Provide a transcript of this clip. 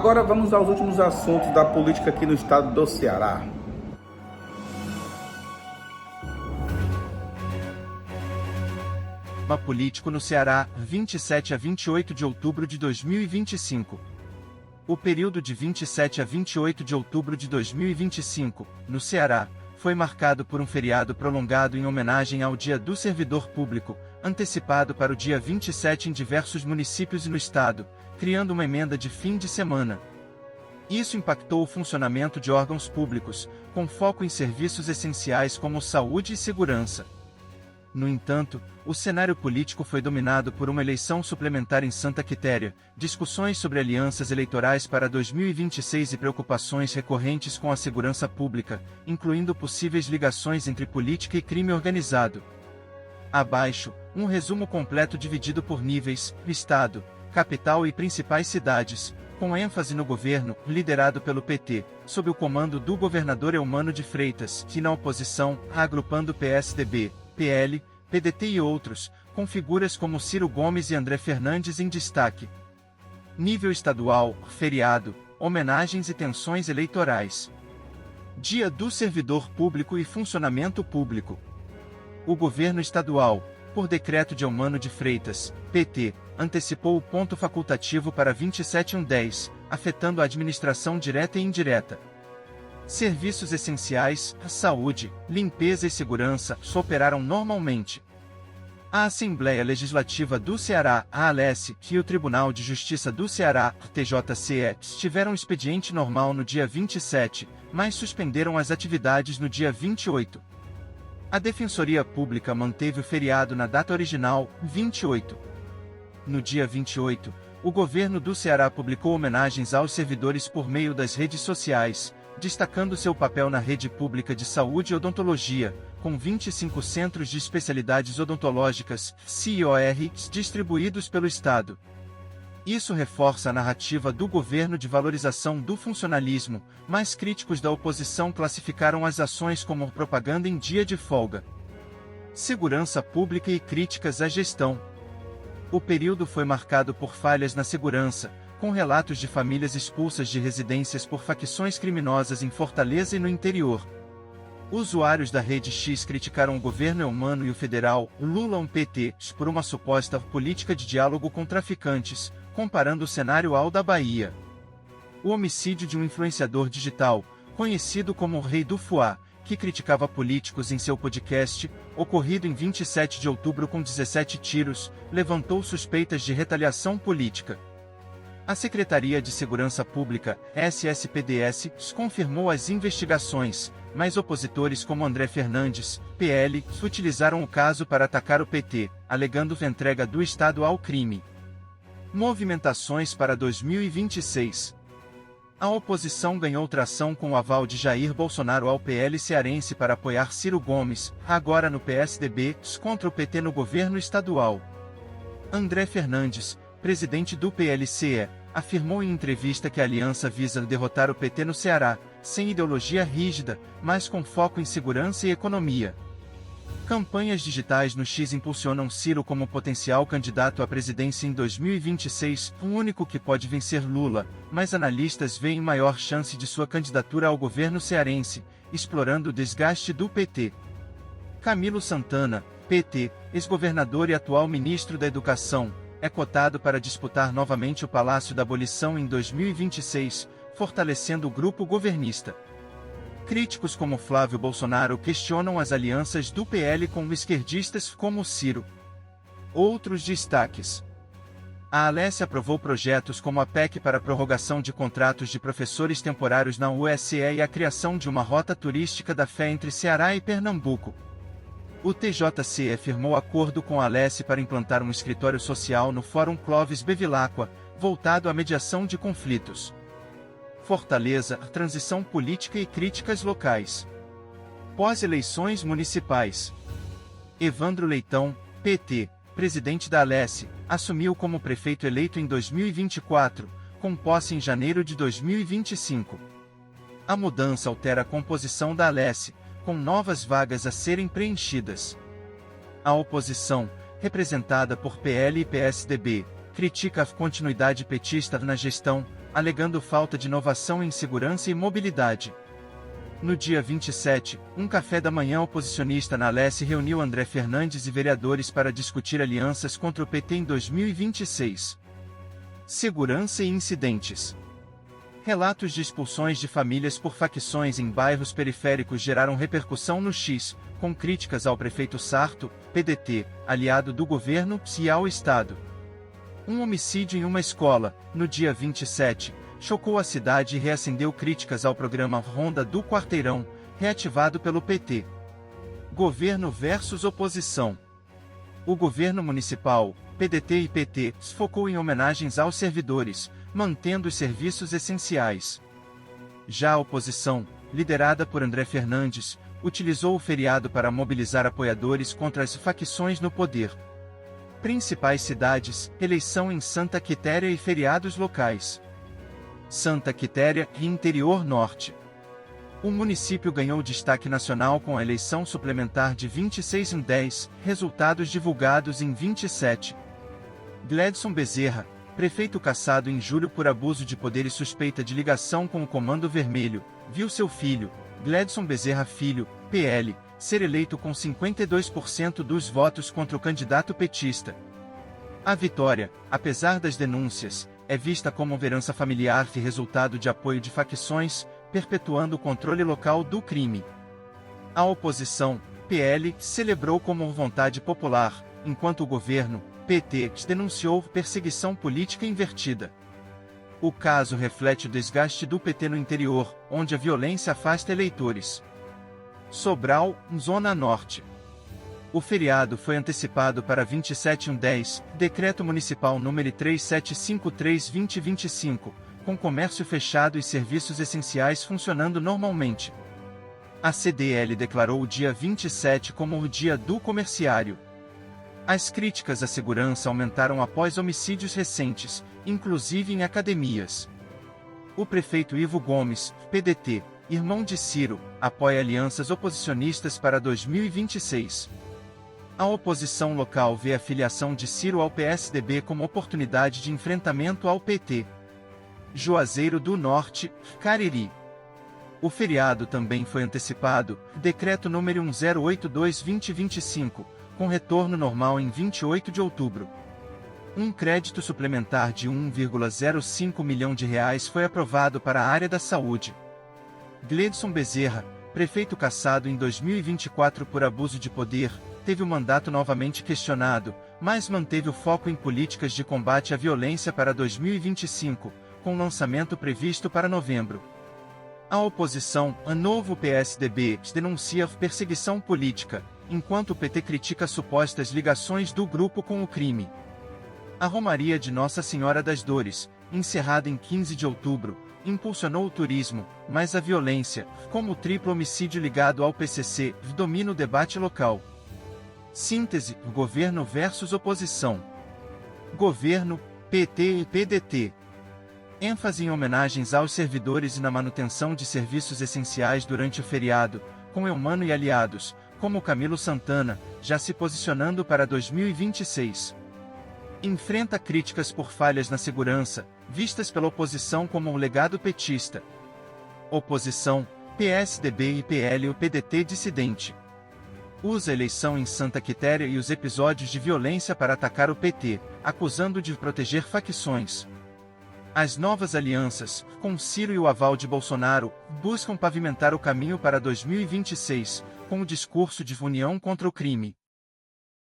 Agora vamos aos últimos assuntos da política aqui no estado do Ceará. Político no Ceará, 27 a 28 de outubro de 2025. O período de 27 a 28 de outubro de 2025, no Ceará, foi marcado por um feriado prolongado em homenagem ao Dia do Servidor Público, antecipado para o dia 27 em diversos municípios e no estado, criando uma emenda de fim de semana. Isso impactou o funcionamento de órgãos públicos, com foco em serviços essenciais como saúde e segurança. No entanto, o cenário político foi dominado por uma eleição suplementar em Santa Quitéria, discussões sobre alianças eleitorais para 2026 e preocupações recorrentes com a segurança pública, incluindo possíveis ligações entre política e crime organizado. Abaixo, um resumo completo dividido por níveis: Estado, capital e principais cidades, com ênfase no governo, liderado pelo PT, sob o comando do governador Eumano de Freitas, e na oposição, agrupando PSDB, PL, PDT e outros, com figuras como Ciro Gomes e André Fernandes em destaque. Nível estadual, feriado, homenagens e tensões eleitorais. Dia do Servidor Público e Funcionamento Público. O governo estadual, por decreto de Eumano de Freitas, PT, antecipou o ponto facultativo para 27/10, afetando a administração direta e indireta. Serviços essenciais, saúde, limpeza e segurança operaram normalmente. A Assembleia Legislativa do Ceará, a ALECE, e o Tribunal de Justiça do Ceará, TJCE, tiveram expediente normal no dia 27, mas suspenderam as atividades no dia 28. A Defensoria Pública manteve o feriado na data original, 28. No dia 28, o governo do Ceará publicou homenagens aos servidores por meio das redes sociais, destacando seu papel na rede pública de saúde e odontologia, com 25 centros de especialidades odontológicas, CIORs, distribuídos pelo Estado. Isso reforça a narrativa do governo de valorização do funcionalismo, mas críticos da oposição classificaram as ações como propaganda em dia de folga. Segurança pública e críticas à gestão. O período foi marcado por falhas na segurança, com relatos de famílias expulsas de residências por facções criminosas em Fortaleza e no interior. Usuários da Rede X criticaram o governo Eumano e o federal, Lula-PT, por uma suposta política de diálogo com traficantes, comparando o cenário ao da Bahia. O homicídio de um influenciador digital, conhecido como o Rei do Fuá, que criticava políticos em seu podcast, ocorrido em 27 de outubro com 17 tiros, levantou suspeitas de retaliação política. A Secretaria de Segurança Pública, SSPDS, confirmou as investigações, mas opositores como André Fernandes, PL, utilizaram o caso para atacar o PT, alegando entrega do Estado ao crime. Movimentações para 2026. A oposição ganhou tração com o aval de Jair Bolsonaro ao PL cearense para apoiar Ciro Gomes, agora no PSDB, contra o PT no governo estadual. André Fernandes, presidente do PLCE, afirmou em entrevista que a aliança visa derrotar o PT no Ceará, sem ideologia rígida, mas com foco em segurança e economia. Campanhas digitais no X impulsionam Ciro como potencial candidato à presidência em 2026, o único que pode vencer Lula, mas analistas veem maior chance de sua candidatura ao governo cearense, explorando o desgaste do PT. Camilo Santana, PT, ex-governador e atual ministro da Educação, é cotado para disputar novamente o Palácio da Abolição em 2026, fortalecendo o grupo governista. Críticos como Flávio Bolsonaro questionam as alianças do PL com esquerdistas como Ciro. Outros destaques. A ALECE aprovou projetos como a PEC para a prorrogação de contratos de professores temporários na USE e a criação de uma rota turística da fé entre Ceará e Pernambuco. O TJCE firmou acordo com a ALECE para implantar um escritório social no Fórum Clóvis Bevilacqua, voltado à mediação de conflitos. Fortaleza, transição política e críticas locais. Pós-eleições municipais. Evandro Leitão, PT, presidente da ALECE, assumiu como prefeito eleito em 2024, com posse em janeiro de 2025. A mudança altera a composição da ALECE, com novas vagas a serem preenchidas. A oposição, representada por PL e PSDB, critica a continuidade petista na gestão, alegando falta de inovação em segurança e mobilidade. No dia 27, um café da manhã oposicionista na Alesse reuniu André Fernandes e vereadores para discutir alianças contra o PT em 2026. Segurança e incidentes. Relatos de expulsões de famílias por facções em bairros periféricos geraram repercussão no X, com críticas ao prefeito Sarto, PDT, aliado do governo, e ao Estado. Um homicídio em uma escola, no dia 27, chocou a cidade e reacendeu críticas ao programa Ronda do Quarteirão, reativado pelo PT. Governo versus oposição. O governo municipal, PDT e PT, focou em homenagens aos servidores, mantendo os serviços essenciais. Já a oposição, liderada por André Fernandes, utilizou o feriado para mobilizar apoiadores contra as facções no poder. Principais cidades, eleição em Santa Quitéria e feriados locais. Santa Quitéria e Interior Norte. O município ganhou destaque nacional com a eleição suplementar de 26 em 10, resultados divulgados em 27. Gledson Bezerra, prefeito cassado em julho por abuso de poder e suspeita de ligação com o Comando Vermelho, viu seu filho, Gledson Bezerra Filho, PL, ser eleito com 52% dos votos contra o candidato petista. A vitória, apesar das denúncias, é vista como uma herança familiar e resultado de apoio de facções, perpetuando o controle local do crime. A oposição, PL, celebrou como vontade popular, enquanto o governo, PT, denunciou perseguição política invertida. O caso reflete o desgaste do PT no interior, onde a violência afasta eleitores. Sobral, Zona Norte. O feriado foi antecipado para 27/10, Decreto Municipal número 3753/2025, com comércio fechado e serviços essenciais funcionando normalmente. A CDL declarou o dia 27 como o Dia do Comerciário. As críticas à segurança aumentaram após homicídios recentes, inclusive em academias. O prefeito Ivo Gomes, PDT, irmão de Ciro, apoia alianças oposicionistas para 2026. A oposição local vê a filiação de Ciro ao PSDB como oportunidade de enfrentamento ao PT. Juazeiro do Norte, Cariri. O feriado também foi antecipado, Decreto número 1082/2025, com retorno normal em 28 de outubro. Um crédito suplementar de R$ 1,05 milhão foi aprovado para a área da saúde. Gledson Bezerra, prefeito cassado em 2024 por abuso de poder, teve o mandato novamente questionado, mas manteve o foco em políticas de combate à violência para 2025, com lançamento previsto para novembro. A oposição, a Novo PSDB, denuncia perseguição política, enquanto o PT critica supostas ligações do grupo com o crime. A Romaria de Nossa Senhora das Dores, encerrada em 15 de outubro, impulsionou o turismo, mas a violência, como o triplo homicídio ligado ao PCC, domina o debate local. Síntese: governo versus oposição. Governo, PT e PDT. ênfase em homenagens aos servidores e na manutenção de serviços essenciais durante o feriado, com Eumano e aliados, como Camilo Santana, já se posicionando para 2026. Enfrenta críticas por falhas na segurança, vistas pela oposição como um legado petista. Oposição, PSDB e PL e o PDT dissidente. Usa a eleição em Santa Quitéria e os episódios de violência para atacar o PT, acusando de proteger facções. As novas alianças, com Ciro e o aval de Bolsonaro, buscam pavimentar o caminho para 2026, com o discurso de união contra o crime.